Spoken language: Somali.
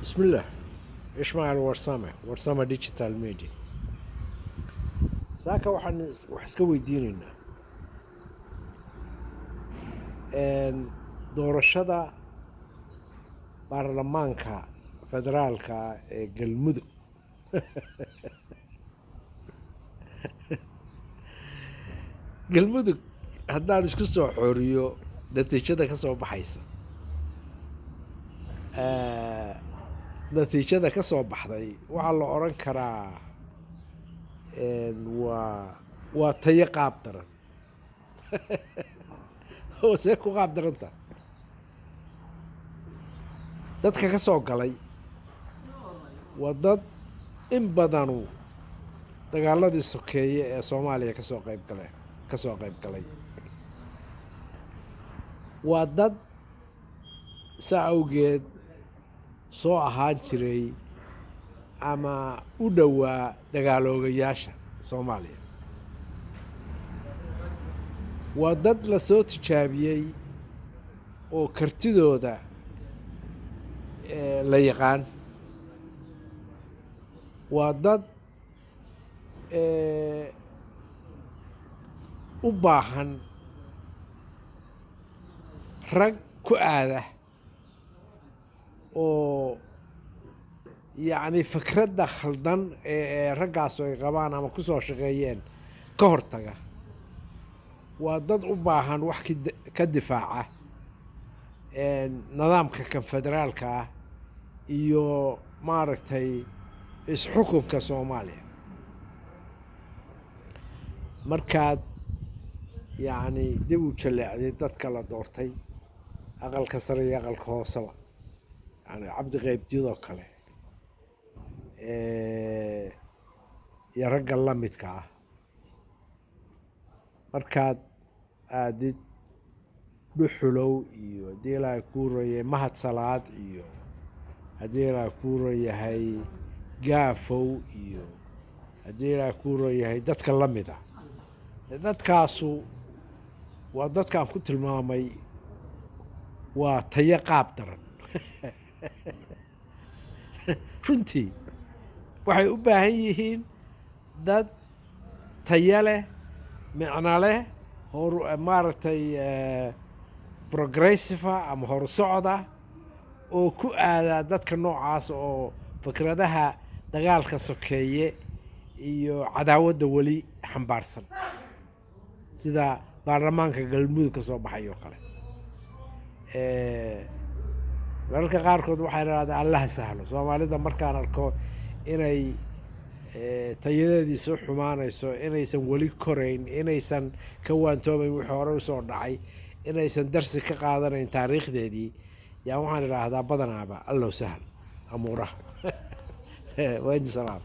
بسم الله. ايش مع ورسامة ديجيتال ميديا. ساكا وحسكا ويدينينا ان دورشدا baarlamaanka federaalka ee galmudug galmudug haddaan isku soo xooriyo natiijada ka soo baxaysa natiijada ka soo baxday waxaa la odhan karaa waa tayo qaab daran oo see ku qaab daranta dadka ka soo galay waa dad in badanu dagaaladii sokeeye ee soomaaliya kasoo qayb galay waa dad saa awgeed soo ahaan jiray ama u dhowaa dagaaloogayaasha soomaaliya waa dad la soo tijaabiyey oo kartidooda la yaqaan waa dad u baahan rag ku aada oo yacni fikradda khaldan ee raggaasu ay qabaan ama ku soo shaqeeyeen ka hortaga waa dad u baahan wax ka difaaca nidaamka konfederaalka ah iyo maaragtay isxukunka soomaaliya markaad yacni dib u jaleecday dadka la doortay aqalka sare iyo aqalka hooseba yani cabdi qaybdiyadoo kale iyo ragga la midka ah markaad aadid dhuxulow iyo haddii ilaahay kuu royahay mahad salaad iyo haddii ilaahay kuu royahay gaafow iyo haddii ilaahay kuu royahay dadka la mid ah dadkaasu waa dadkaan ku tilmaamay waa tayo qaab daran runtii waxay u baahan yihiin dad tayo leh micno leh maaragtay progressiva ama horsocda oo ku aadaa dadka noocaas oo fikradaha dagaalka sokeeye iyo cadaawadda weli xambaarsan sida baarlamaanka galmudug ka soo baxay oo kale mararka qaarkood waxay idhahdaa allaha sahlo soomaalida markaan arko inay tayadeedii soo xumaanayso inaysan weli korayn inaysan ka waantoobayn wixii hore usoo dhacay inaysan darsi ka qaadanayn taariikhdeedii yaa waxaan idhaahdaa badanaaba allow sahal amuuraha waa idin salaam